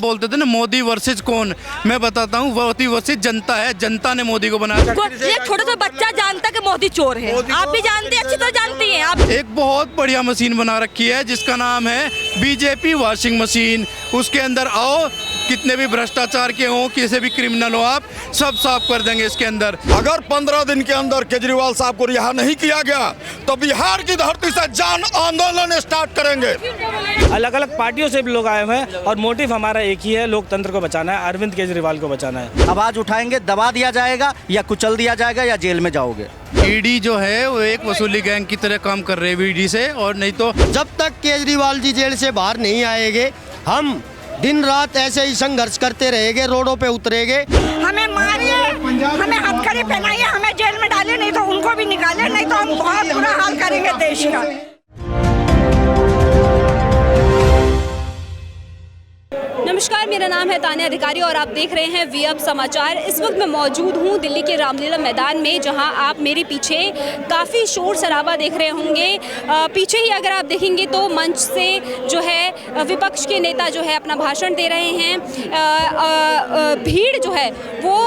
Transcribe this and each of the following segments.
बोलते थे ना मोदी वर्सेज कौन, मैं बताता हूँ मोदी वर्सेज जनता है। जनता ने मोदी को बनाया। ये छोटा सा बच्चा जानता कि मोदी चोर है, आप भी जानते हैं, अच्छी तरह जानती हैं आप। एक बहुत बढ़िया मशीन बना रखी है जिसका नाम है बीजेपी वॉशिंग मशीन। उसके अंदर आओ, कितने भी भ्रष्टाचार के हों, किसी भी क्रिमिनल हो, आप सब साफ कर देंगे इसके अंदर। अगर 15 दिन के अंदर केजरीवाल साहब को रिहा नहीं किया गया तो बिहार की धरती से जन आंदोलन स्टार्ट करेंगे। अलग अलग पार्टियों से भी लोग आए हुए हैं और मोटिव हमारा एक ही है, लोकतंत्र को बचाना है, अरविंद केजरीवाल को बचाना है। आवाज उठाएंगे, दबा दिया जाएगा या कुचल दिया जाएगा या जेल में जाओगे। ईडी जो है वो एक वसूली गैंग की तरह काम कर रहे हैं ईडी से, और नहीं तो जब तक केजरीवाल जी जेल से बाहर नहीं आएंगे हम दिन रात ऐसे ही संघर्ष करते रहेंगे, रोडों पे उतरेंगे। हमें मारिए, हमें हथकड़ी पहनाइए, हमें जेल में डालिए, नहीं तो उनको भी निकालिए, नहीं तो हम बहुत बुरा हाल करेंगे देश का। नमस्कार, मेरा नाम है तान्या अधिकारी और आप देख रहे हैं वी अब समाचार। इस वक्त मैं मौजूद हूँ दिल्ली के रामलीला मैदान में, जहाँ आप मेरे पीछे काफ़ी शोर शराबा देख रहे होंगे। पीछे ही अगर आप देखेंगे तो मंच से जो है विपक्ष के नेता जो है अपना भाषण दे रहे हैं। भीड़ जो है वो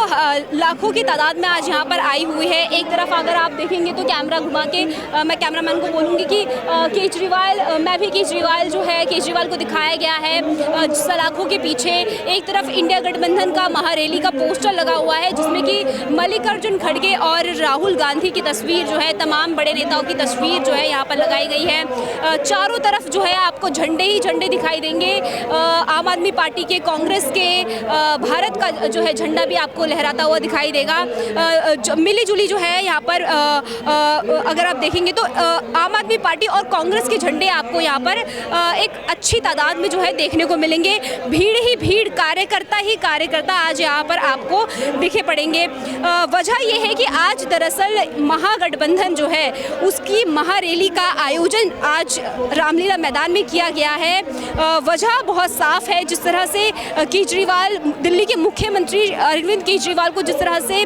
लाखों की तादाद में आज यहाँ पर आई हुई है। एक तरफ अगर आप देखेंगे तो कैमरा घुमा के मैं कैमरामैन को बोलूँगी कि केजरीवाल, मैं भी केजरीवाल जो है केजरीवाल को दिखाया गया है सलाखों के पीछे। एक तरफ इंडिया गठबंधन का महारैली का पोस्टर लगा हुआ है जिसमें कि मल्लिकार्जुन खड़गे और राहुल गांधी की तस्वीर जो है, तमाम बड़े नेताओं की तस्वीर जो है यहाँ पर लगाई गई है। चारों तरफ जो है आपको झंडे ही झंडे दिखाई देंगे। आम आदमी पार्टी के, कांग्रेस के, भारत का जो है झंडा भी आपको लहराता हुआ दिखाई देगा। मिली जुली जो है यहाँ पर अगर आप देखेंगे तो आम आदमी पार्टी और कांग्रेस के झंडे आपको यहाँ पर एक अच्छी तादाद में जो है देखने को मिलेंगे। भीड़ ही भीड़, कार्यकर्ता ही कार्यकर्ता आज यहाँ पर आपको दिखे पड़ेंगे। वजह यह है कि आज दरअसल महागठबंधन जो है उसकी महारैली का आयोजन आज रामलीला मैदान में किया गया है। वजह बहुत साफ है, जिस तरह से केजरीवाल, दिल्ली के मुख्यमंत्री अरविंद केजरीवाल को जिस तरह से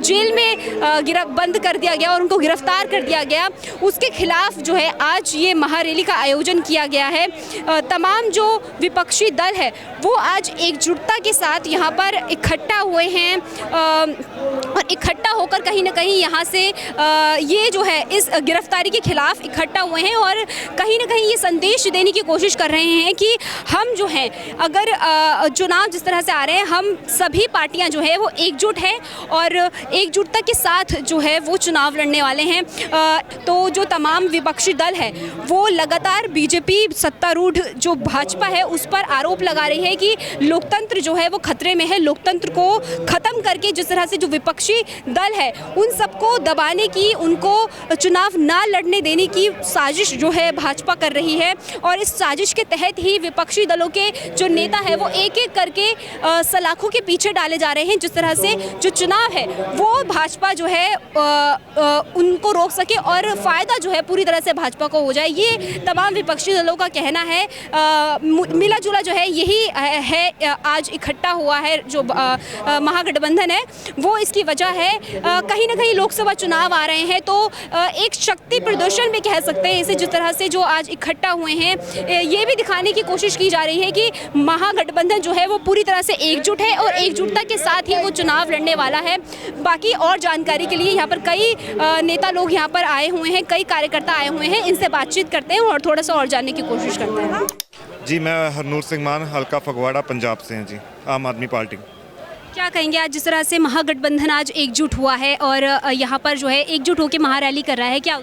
जेल में बंद कर दिया गया और उनको गिरफ्तार कर दिया गया, उसके खिलाफ जो है आज ये महारैली का आयोजन किया गया है। तमाम जो विपक्षी दल है वो आज एकजुटता के साथ यहाँ पर इकट्ठा हुए हैं और इकट्ठा होकर कहीं ना कहीं यहाँ से ये जो है इस गिरफ्तारी के खिलाफ इकट्ठा हुए हैं और कहीं ना कहीं ये संदेश देने की कोशिश कर रहे हैं कि हम जो हैं, अगर चुनाव जिस तरह से आ रहे हैं, हम सभी पार्टियां जो है वो एकजुट है और एकजुटता के साथ जो है वो चुनाव लड़ने वाले हैं। तो जो तमाम विपक्षी दल है वो लगातार बीजेपी सत्तारूढ़ जो भाजपा है उस पर आरोप लगा रही है कि लोकतंत्र जो है वो खतरे में है। लोकतंत्र को खत्म करके जिस तरह से जो विपक्षी दल है उन सबको दबाने की, उनको चुनाव ना लड़ने देने की साजिश जो है भाजपा कर रही है और इस साजिश के तहत ही विपक्षी दलों के जो नेता है वो एक एक करके सलाखों के पीछे डाले जा रहे हैं, जिस तरह से जो चुनाव है वो भाजपा जो है उनको रोक सके और फायदा जो है पूरी तरह से भाजपा को हो जाए। ये तमाम विपक्षी दलों का कहना है। मिला जुला जो है यही है आज इकट्ठा हुआ है जो महागठबंधन है वो इसकी वजह है। कहीं ना कहीं लोकसभा चुनाव आ रहे हैं तो एक शक्ति प्रदर्शन में कह सकते हैं इसे, जिस तरह से जो आज इकट्ठा हुए हैं ये भी दिखाने की कोशिश की जा रही है कि महागठबंधन जो है वो पूरी तरह से एकजुट है और एकजुटता के साथ ही वो चुनाव लड़ने वाला है। बाकी और जानकारी के लिए यहाँ पर कई नेता लोग यहाँ पर आए हुए हैं, कई कार्यकर्ता आए हुए हैं, इनसे बातचीत करते हैं और थोड़ा सा और जानने की कोशिश करते हैं। जी, मैं हरनूर सिंह मान, हल्का फगवाड़ा, पंजाब से हैं जी, आम आदमी पार्टी। क्या कहेंगे आज जिस तरह से महागठबंधन आज एकजुट हुआ है और यहाँ पर जो है एकजुट होकर महारैली कर रहा है, क्या?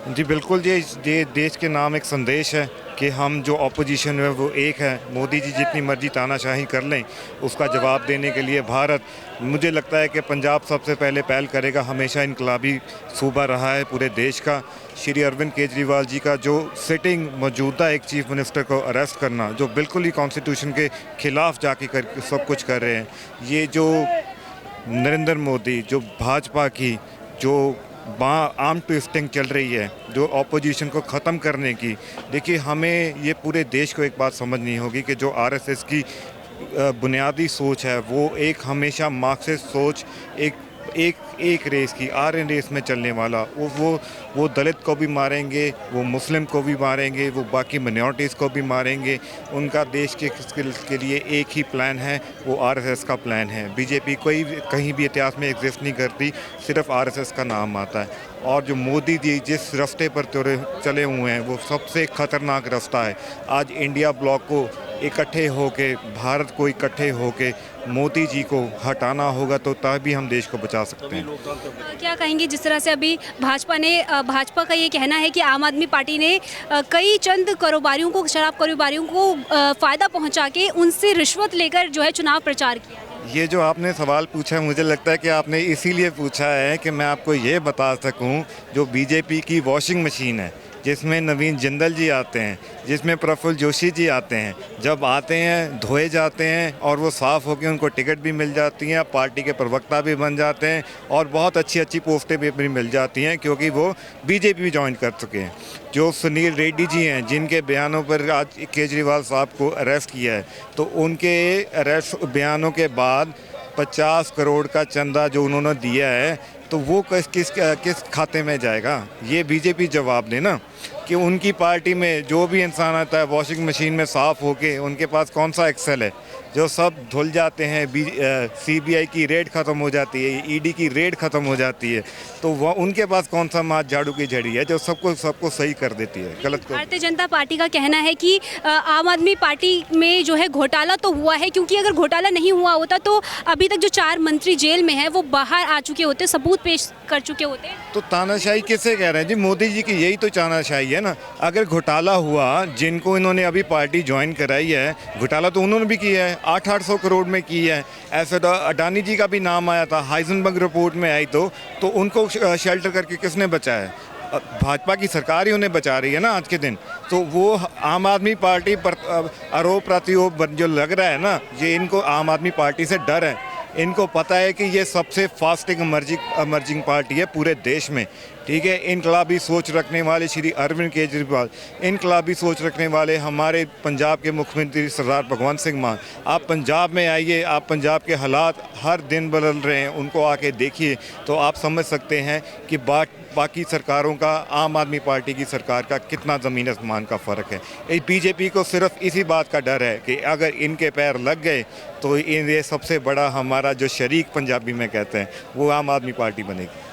जी बिल्कुल जी, ये देश के नाम एक संदेश है कि हम जो ऑपोजिशन है वो एक है। मोदी जी जितनी मर्जी तानाशाही कर लें उसका जवाब देने के लिए भारत, मुझे लगता है कि पंजाब सबसे पहले पहल करेगा। हमेशा इनकलाबी सूबा रहा है पूरे देश का। श्री अरविंद केजरीवाल जी का जो सिटिंग मौजूदा एक चीफ मिनिस्टर को अरेस्ट करना, जो बिल्कुल ही कॉन्स्टिट्यूशन के खिलाफ जाके सब कुछ कर रहे हैं, ये जो नरेंद्र मोदी, जो भाजपा की जो आर्म ट्विस्टिंग चल रही है, जो ऑपोजिशन को ख़त्म करने की, देखिए हमें ये पूरे देश को एक बात समझनी होगी कि जो आरएसएस की बुनियादी सोच है वो एक हमेशा मार्क्सिस्ट सोच, एक एक रेस की आर्यन रेस में चलने वाला, वो दलित को भी मारेंगे, वो मुस्लिम को भी मारेंगे, वो बाकी माइनॉरिटीज़ को भी मारेंगे। उनका देश के लिए एक ही प्लान है, वो आरएसएस का प्लान है। बीजेपी कोई कहीं भी इतिहास में एग्जिस्ट नहीं करती, सिर्फ आरएसएस का नाम आता है। और जो मोदी जी जिस रास्ते पर चले हुए हैं वो सबसे ख़तरनाक रास्ता है। आज इंडिया ब्लॉक को इकट्ठे होके, भारत को इकट्ठे होके मोदी जी को हटाना होगा, तो तभी हम देश को बचा सकते हैं। क्या कहेंगे जिस तरह से अभी भाजपा का ये कहना है कि आम आदमी पार्टी ने कई चंद कारोबारियों को, शराब कारोबारियों को फ़ायदा पहुंचा के उनसे रिश्वत लेकर जो है चुनाव प्रचार किया है। ये जो आपने सवाल पूछा है, मुझे लगता है कि आपने इसीलिए पूछा है कि मैं आपको ये बता सकूं, जो बीजेपी की वॉशिंग मशीन है, जिसमें नवीन जिंदल जी आते हैं, जिसमें प्रफुल्ल जोशी जी आते हैं, जब आते हैं धोए जाते हैं और वो साफ़ होकर उनको टिकट भी मिल जाती हैं, पार्टी के प्रवक्ता भी बन जाते हैं और बहुत अच्छी अच्छी पोस्टें भी मिल जाती हैं, क्योंकि वो बीजेपी ज्वाइन कर चुके हैं। जो सुनील रेड्डी जी हैं, जिनके बयानों पर आज केजरीवाल साहब को अरेस्ट किया है, तो उनके अरेस्ट बयानों के बाद 50 करोड़ का चंदा जो उन्होंने दिया है, तो वो किस खाते में जाएगा? ये बीजेपी जवाब दे ना, कि उनकी पार्टी में जो भी इंसान आता है वॉशिंग मशीन में साफ़ होके, उनके पास कौन सा एक्सेल है? जो सब धुल जाते हैं, सीबीआई की रेड ख़त्म हो जाती है, ईडी की रेड ख़त्म हो जाती है, तो वह उनके पास कौन सा माथ झाड़ू की झड़ी है जो सबको सही कर देती है गलत को? भारतीय जनता पार्टी का कहना है कि आम आदमी पार्टी में जो है घोटाला तो हुआ है, क्योंकि अगर घोटाला नहीं हुआ होता तो अभी तक जो 4 मंत्री जेल में हैं वो बाहर आ चुके होते, सबूत पेश कर चुके होते। तो तानाशाही किसे कह रहे हैं जी? मोदी जी की यही तो तानाशाही है ना। अगर घोटाला हुआ, जिनको इन्होंने अभी पार्टी ज्वाइन कराई है, घोटाला तो उन्होंने भी किया है, 800 करोड़ में की है। ऐसे तो अडानी जी का भी नाम आया था, हाइजेनबर्ग रिपोर्ट में आई, तो उनको शेल्टर करके किसने बचाया? भाजपा की सरकार ही उन्हें बचा रही है ना आज के दिन। तो वो आम आदमी पार्टी पर आरोप प्रत्यारोप जो लग रहा है ना, ये इनको आम आदमी पार्टी से डर है। इनको पता है कि ये सबसे फास्टिंग इमर्जिंग पार्टी है पूरे देश में, ठीक है। इनकलाबी सोच रखने वाले श्री अरविंद केजरीवाल, इनकलाबी सोच रखने वाले हमारे पंजाब के मुख्यमंत्री सरदार भगवंत सिंह मान, आप पंजाब में आइए, आप पंजाब के हालात हर दिन बदल रहे हैं, उनको आके देखिए, तो आप समझ सकते हैं कि बाकी सरकारों का, आम आदमी पार्टी की सरकार का कितना ज़मीन आसमान का फ़र्क है। बीजेपी को सिर्फ इसी बात का डर है कि अगर इनके पैर लग गए तो ये सबसे बड़ा हमारा जो शरीक पंजाबी में कहते हैं, वो आम आदमी पार्टी बनेगी।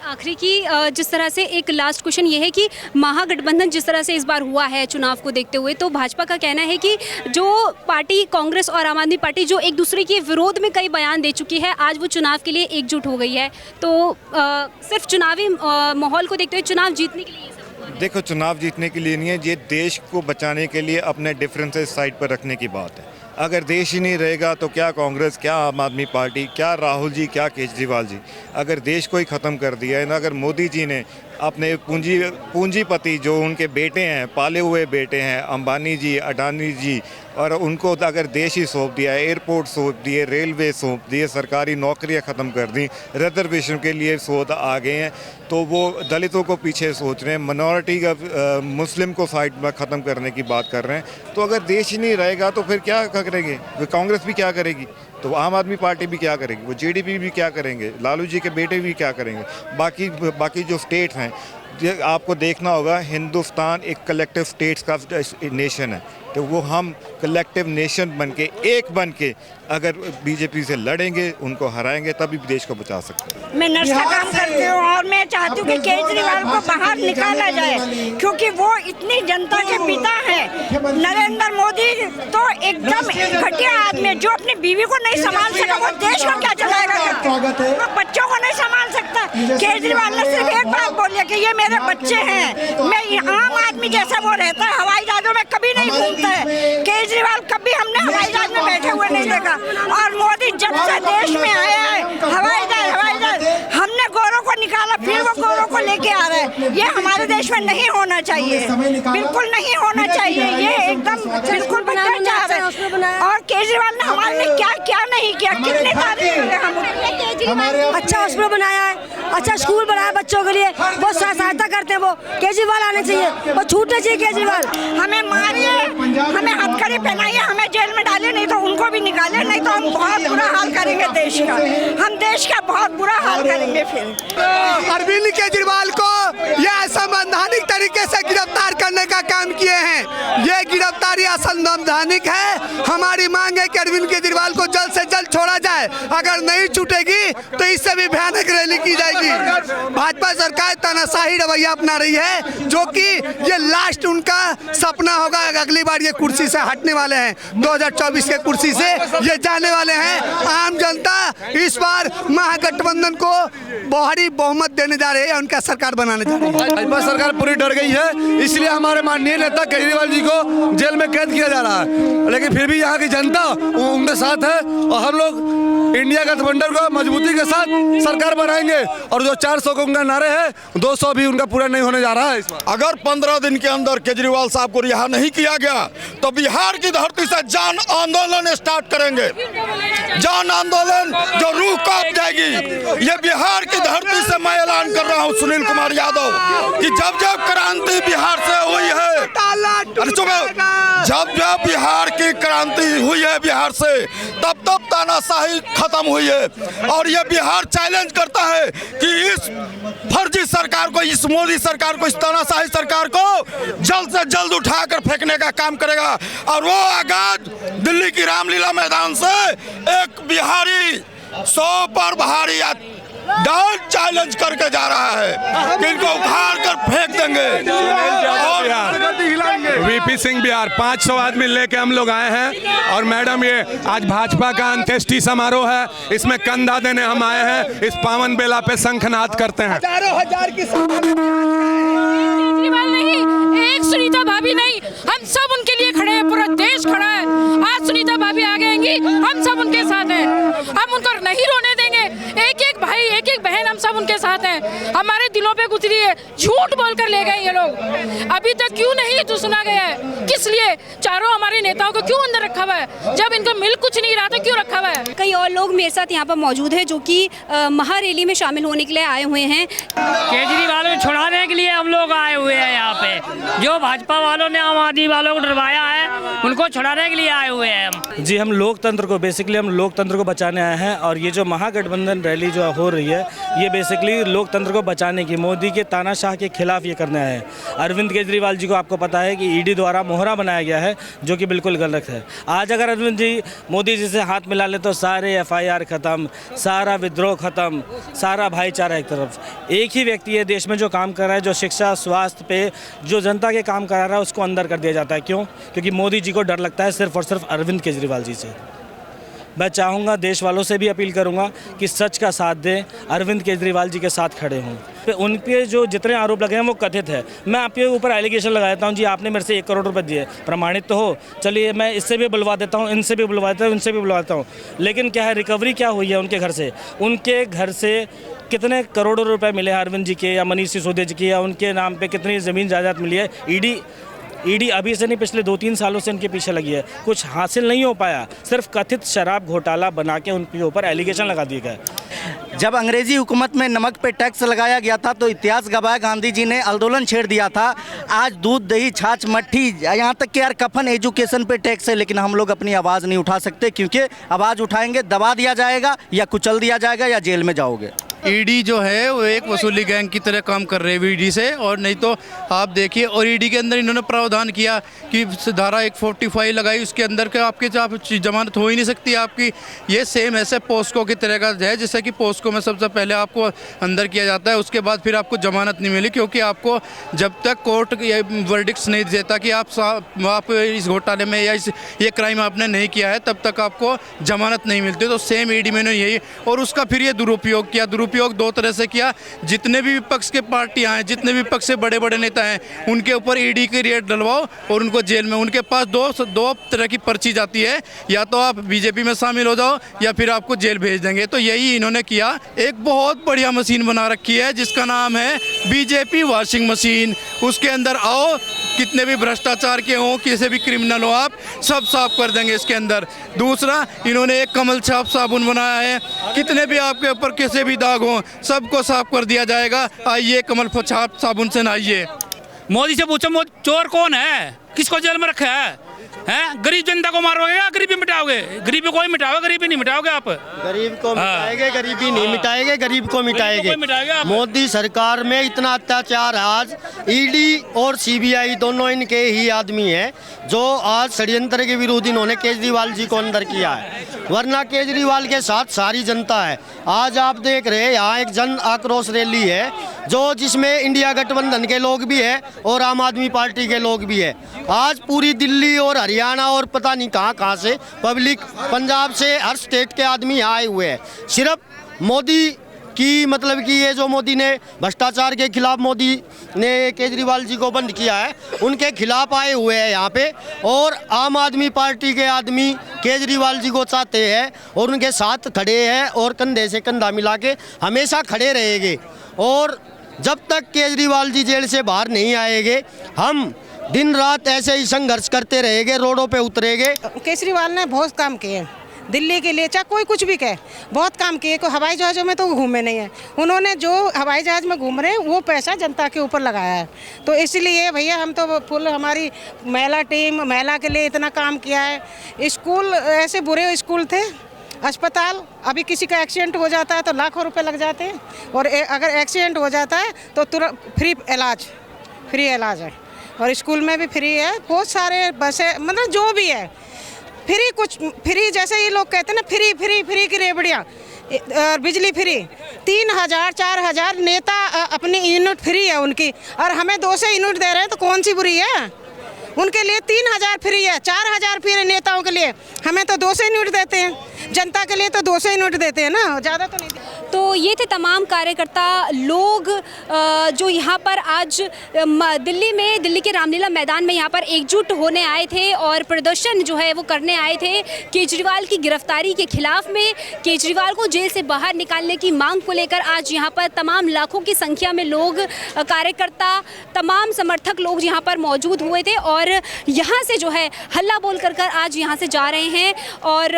आखिरी की जिस तरह से एक लास्ट क्वेश्चन ये है कि महागठबंधन जिस तरह से इस बार हुआ है चुनाव को देखते हुए, तो भाजपा का कहना है कि जो पार्टी कांग्रेस और आम आदमी पार्टी जो एक दूसरे के विरोध में कई बयान दे चुकी है, आज वो चुनाव के लिए एकजुट हो गई है। तो सिर्फ चुनावी माहौल को देखते हुए चुनाव जीतने के लिए देखो, चुनाव जीतने के लिए नहीं है, ये देश को बचाने के लिए अपने डिफरेंसेस साइड पर रखने की बात है। अगर देश ही नहीं रहेगा तो क्या कांग्रेस, क्या आम आदमी पार्टी, क्या राहुल जी, क्या केजरीवाल जी? अगर देश को ही ख़त्म कर दिया है ना, अगर मोदी जी ने अपने पूंजीपति जो उनके बेटे हैं, पाले हुए बेटे हैं, अंबानी जी, अडानी जी, और उनको अगर देश ही सौंप दिया, एयरपोर्ट सौंप दिए, रेलवे सौंप दिए, सरकारी नौकरियां ख़त्म कर दी, रिजर्वेशन के लिए सोच आ गए हैं, तो वो दलितों को पीछे सोच रहे हैं, मिनॉरिटी का मुस्लिम को साइड में ख़त्म करने की बात कर रहे हैं। तो अगर देश ही नहीं रहेगा तो फिर क्या करेंगे? कांग्रेस भी क्या करेगी? तो आम आदमी पार्टी भी क्या करेगी? वो जेडीपी भी क्या करेंगे? लालू जी के बेटे भी क्या करेंगे? बाकी जो स्टेट हैं, आपको देखना होगा, हिंदुस्तान एक कलेक्टिव स्टेट्स का नेशन है, तो वो हम कलेक्टिव नेशन बनके, एक बनके अगर बीजेपी से लड़ेंगे, उनको हराएंगे, तभी देश को बचा सकते हैं। मैं नर्स का काम करती हूँ और मैं चाहती हूँ कि केजरीवाल को बाहर निकाला जाए, क्योंकि वो इतनी जनता के पिता हैं। नरेंद्र मोदी तो एकदम घटिया आदमी है, जो अपनी बीवी को नहीं संभाल सका वो देश को क्या चलाएगा? वो बच्चों को नहीं संभाल सकता। केजरीवाल ने सिर्फ एक बात बोली है कि ये मेरे बच्चे हैं। मैं आम आदमी जैसा वो रहता है, हवाई जहाजों में कभी नहीं घूमता है केजरीवाल, कभी हमने हवाई जहाज में बैठे हुए नहीं देखा। और मोदी जब से देश में आया है, हवाई जहाज हमने गोरों को निकाला, फिर वो गोरों को लेके आ रहा है। ये हमारे देश में नहीं होना चाहिए, बिल्कुल नहीं होना चाहिए। ये एकदम बिल्कुल भ्रष्टाचार है। और केजरीवाल ने हमारे लिए क्या क्या नहीं किया, कितने तारीफ करें हम। अच्छा हॉस्पिटल बनाया है, अच्छा स्कूल बनाया बच्चों के लिए, बहुत सहायता करते हैं। वो केजरीवाल आने चाहिए, वो छूटना चाहिए केजरीवाल। हमें मारिए, हमें हथकड़ी पहनाइए, हमें जेल में डालिए, नहीं तो उनको उनको भी निकाले, नहीं तो हम बहुत बुरा हाल करेंगे देश का। हम देश का बहुत बुरा हाल करेंगे फिर। अरविंद केजरीवाल को ये असंवैधानिक तरीके से गिरफ्तार करने का काम किए हैं। ये गिरफ्तारी असंवैधानिक है। हमारी मांग है कि अरविंद केजरीवाल को जल्द से जल्द छोड़ा जाए। अगर नहीं छूटेगी तो इससे भी भयानक रैली की जाएगी। भाजपा सरकार तानाशाही रवैया अपना रही है, जो कि ये लास्ट उनका सपना होगा। अगली बार ये कुर्सी से हटने वाले हैं, 2024 के कुर्सी से ये जाने वाले हैं। आम जनता इस बार महागठबंधन को भारी बहुमत देने जा रही है, उनका सरकार बनाने जा रही है। भाजपा सरकार पूरी डर गई है, इसलिए हमारे माननीय नेता केजरीवाल जी को जेल में कैद किया जा रहा है। लेकिन फिर भी यहाँ की जनता उनके साथ है और हम लोग इंडिया गठबंधन को मजबूती के साथ सरकार बनाएंगे। और जो 400 का उनका नारे है, 200 भी उनका पूरा नहीं होने जा रहा है इस बार। अगर 15 दिन के अंदर केजरीवाल साहब को रिहा नहीं किया गया तो बिहार की धरती से जन आंदोलन स्टार्ट करेंगे। जन आंदोलन जो रूह कांप जाएगी। ये बिहार की धरती से मैं ऐलान कर रहा हूँ सुनील कुमार यादव कि जब जब क्रांति बिहार से हुई है, जब जब बिहार की क्रांति हुई है बिहार से, तब तब तानाशाही खत्म हुई है। और ये बिहार चैलेंज करता है कि इस फर्जी सरकार को, इस मोदी सरकार को, इस तानाशाही सरकार को जल्द से जल्द उठाकर फेंकने का काम करेगा। और वो आगाज दिल्ली की रामलीला मैदान से एक बिहारी 100 पर भारी डांट चैलेंज करके जा रहा है कि इनको उखाड़ कर फेंक देंगे। वीपी सिंह बिहार 500 आदमी लेके हम लोग आए हैं। और मैडम, ये आज भाजपा का अंत्येष्टि समारोह है, इसमें कंधा देने हम आए हैं। इस पावन बेला पे शंखनाद करते हैं। हजार की नहीं, एक सुनीता भाभी नहीं, हम सब उनके लिए खड़े हैं। पूरा देश खड़ा है। आज सुनीता भाभी आ गएंगी, हम सब उनके साथ हैं। हम उनको नहीं रोने देंगे। एक एक भाई, एक एक बहन, हम सब उनके साथ हैं। हमारे दिलों पे गुजरी है। झूठ बोलकर ले गए ये लोग। अभी तक क्यों नहीं तो सुना गया है? किस लिए? चारों हमारे नेताओं को क्यों अंदर रखा हुआ है? जब इनको मिल कुछ नहीं रहा था, क्यों रखा हुआ है? कई और लोग मेरे साथ यहाँ पर मौजूद है जो कि महारैली में शामिल होने के लिए आए हुए हैं। केजरीवाल को छुड़ाने के लिए हम लोग आए हुए हैं यहाँ पे। जो भाजपा वालों ने आम आदमी वालों को डरवाया है, उनको छुड़ाने के लिए आए हुए हैं हम। जी, हम लोकतंत्र को बेसिकली हम लोकतंत्र को बचाने आए हैं। और ये जो महागठबंधन रैली जो हो रही है, ये बेसिकली लोकतंत्र को बचाने की, मोदी के तानाशाह के खिलाफ ये करने आए हैं। अरविंद केजरीवाल जी को आपको पता है कि ईडी द्वारा मोहरा बनाया गया है, जो कि बिल्कुल गलत है। आज अगर अरविंद जी मोदी जी से हाथ मिला ले तो सारे FIR खत्म, सारा विद्रोह खत्म, सारा भाईचारा एक तरफ। एक ही व्यक्ति है देश में जो काम कर रहा है, जो शिक्षा स्वास्थ्य पे जो जनता के काम करा रहा है, उसको अंदर कर दिया जाता है। क्यों? क्योंकि मोदी जी को डर लगता है सिर्फ और सिर्फ अरविंद केजरीवाल जी से। मैं चाहूँगा, देश वालों से भी अपील करूँगा कि सच का साथ दें, अरविंद केजरीवाल जी के साथ खड़े हों। उन पे जो जितने आरोप लगे हैं वो कथित है। मैं आपके ऊपर एलिगेशन लगा देता हूँ, जी आपने मेरे से 1 करोड़ रुपए दिए, प्रमाणित तो हो, चलिए मैं इससे भी बुलवा देता हूँ, इनसे भी बुलवा देता हूँ, इनसे भी बुलवा देता हूँ। लेकिन क्या है, रिकवरी क्या हुई है उनके घर से? उनके घर से कितने करोड़ों रुपए मिले हैं अरविंद जी के या मनीष सिसोदिया जी के, या उनके नाम पे कितनी ज़मीन जायदाद मिली है? ईडी अभी से नहीं, पिछले 2-3 सालों से इनके पीछे लगी है। कुछ हासिल नहीं हो पाया, सिर्फ कथित शराब घोटाला बना के उनके ऊपर एलिगेशन लगा दिए गए। जब अंग्रेजी हुकूमत में नमक पे टैक्स लगाया गया था तो इतिहास गवाह गांधी जी ने आंदोलन छेड़ दिया था। आज दूध दही छाछ मट्ठी, यहाँ तक कि यार कफन एजुकेशन पे टैक्स है, लेकिन हम लोग अपनी आवाज़ नहीं उठा सकते, क्योंकि आवाज़ उठाएंगे दबा दिया जाएगा या कुचल दिया जाएगा या जेल में जाओगे। ईडी जो है वो एक वसूली गैंग की तरह काम कर रहे हैं ईडी से। और नहीं तो आप देखिए, और ईडी के अंदर इन्होंने प्रावधान किया कि धारा 145 लगाई, उसके अंदर के आपके जमानत हो ही नहीं सकती आपकी। ये सेम ऐसे पोस्को की तरह का है, जैसे कि पोस्को में सबसे पहले आपको अंदर किया जाता है, उसके बाद फिर आपको जमानत नहीं मिली, क्योंकि आपको जब तक कोर्ट ये वर्डिक्ट्स नहीं देता कि आप इस घोटाले में या ये क्राइम आपने नहीं किया है, तब तक आपको जमानत नहीं मिलती। तो सेम ईडी में यही, और उसका फिर ये दुरुपयोग किया। दुरुपयोग 2 तरह से किया। जितने भी विपक्ष के पार्टियां हैं, जितने भी विपक्ष से बड़े बड़े नेता हैं, उनके ऊपर ईडी की रेड डलवाओ और उनको जेल में, उनके पास दो तरह की पर्ची जाती है, या तो आप बीजेपी में शामिल हो जाओ या फिर आपको जेल भेज देंगे। तो यही इन्होंने किया। एक बहुत बढ़िया मशीन बना रखी है जिसका नाम है बीजेपी वॉशिंग मशीन। उसके अंदर आओ, कितने भी भ्रष्टाचार के हों, किसी भी क्रिमिनल हो, आप सब साफ कर देंगे इसके अंदर। दूसरा, इन्होंने एक कमल छाप साबुन बनाया है, कितने भी आपके ऊपर किसी भी दाग हो सबको साफ कर दिया जाएगा। आइए कमल छाप साबुन से नहाइए। मोदी से पूछो चोर कौन है, किसको जेल में रखा है? हैं? गरीब जनता को मारोगे या गरीबी मिटाओगे? गरीबी कोई मिटाओगे, गरीबी नहीं मिटाओगे आप। गरीब को मिटाएंगे, गरीबी नहीं मिटाएंगे, गरीब को मिटाएंगे। मोदी सरकार में इतना अत्याचार, आज ईडी और सीबीआई दोनों इनके ही आदमी हैं जो आज षड्यंत्र के विरुद्ध इन्होंने केजरीवाल जी को अंदर किया है, वरना केजरीवाल के साथ सारी जनता है। आज आप देख रहे हैं यहाँ एक जन आक्रोश रैली है जो जिसमें इंडिया गठबंधन के लोग भी है और आम आदमी पार्टी के लोग भी है। आज पूरी दिल्ली और हरियाणा और पता नहीं कहाँ से पब्लिक, पंजाब से, हर स्टेट के आदमी आए हुए हैं। सिर्फ मोदी की मतलब कि ये जो मोदी ने भ्रष्टाचार के खिलाफ मोदी ने केजरीवाल जी को बंद किया है, उनके खिलाफ आए हुए हैं यहाँ पे। और आम आदमी पार्टी के आदमी केजरीवाल जी को चाहते हैं और उनके साथ खड़े हैं और कंधे से कंधा मिला के हमेशा खड़े रहेंगे। और जब तक केजरीवाल जी जेल से बाहर नहीं आएंगे, हम दिन रात ऐसे ही संघर्ष करते रहेंगे, रोडों पे उतरेंगे। केजरीवाल ने बहुत काम किए दिल्ली के लिए, चाहे कोई कुछ भी कहे, बहुत काम किए। कोई हवाई जहाज़ों में तो घूमे नहीं है, उन्होंने जो हवाई जहाज़ में घूम रहे हैं वो पैसा जनता के ऊपर लगाया है। तो इसलिए भैया हम तो फुल, हमारी महिला टीम महिला के लिए इतना काम किया है। स्कूल ऐसे बुरे स्कूल थे, अस्पताल, अभी किसी का एक्सीडेंट हो जाता है तो लाखों रुपए लग जाते हैं, और अगर एक्सीडेंट हो जाता है तो तुरंत फ्री इलाज है। और स्कूल में भी फ्री है, बहुत सारे बसें, मतलब जो भी है फ्री, कुछ फ्री, जैसे ये लोग कहते हैं ना फ्री फ्री फ्री की रेबड़ियाँ, और बिजली फ्री, 3000 4000 नेता अपनी यूनिट फ्री है उनकी, और हमें 200 यूनिट दे रहे हैं तो कौन सी बुरी है? उनके लिए 3000 फ्री है, 4000 फ्री नेताओं के लिए, हमें तो 200 यूनिट देते हैं, जनता के लिए तो 200 यूनिट देते हैं ना, ज़्यादा तो नहीं। तो ये थे तमाम कार्यकर्ता लोग जो यहाँ पर आज दिल्ली में, दिल्ली के रामलीला मैदान में यहाँ पर एकजुट होने आए थे और प्रदर्शन जो है वो करने आए थे केजरीवाल की गिरफ्तारी के खिलाफ में। केजरीवाल को जेल से बाहर निकालने की मांग को लेकर आज यहाँ पर तमाम लाखों की संख्या में लोग, कार्यकर्ता, तमाम समर्थक लोग यहाँ पर मौजूद हुए थे और यहाँ से जो है हल्ला बोल कर आज यहाँ से जा रहे हैं। और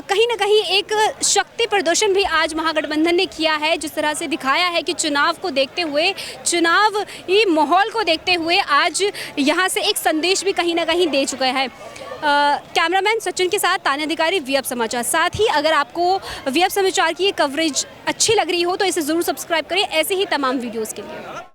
कहीं ना कहीं एक शक्ति प्रदर्शन भी आज महागठबंधन ने किया है, जिस तरह से दिखाया है कि चुनाव को देखते हुए, चुनावी माहौल को देखते हुए आज यहाँ से एक संदेश भी कहीं ना कहीं दे चुका है। कैमरामैन सचिन के साथ तान्या अधिकारी, वी अब समाचार। साथ ही अगर आपको वी अब समाचार की ये कवरेज अच्छी लग रही हो तो इसे ज़रूर सब्सक्राइब करें ऐसे ही तमाम वीडियोज़ के लिए।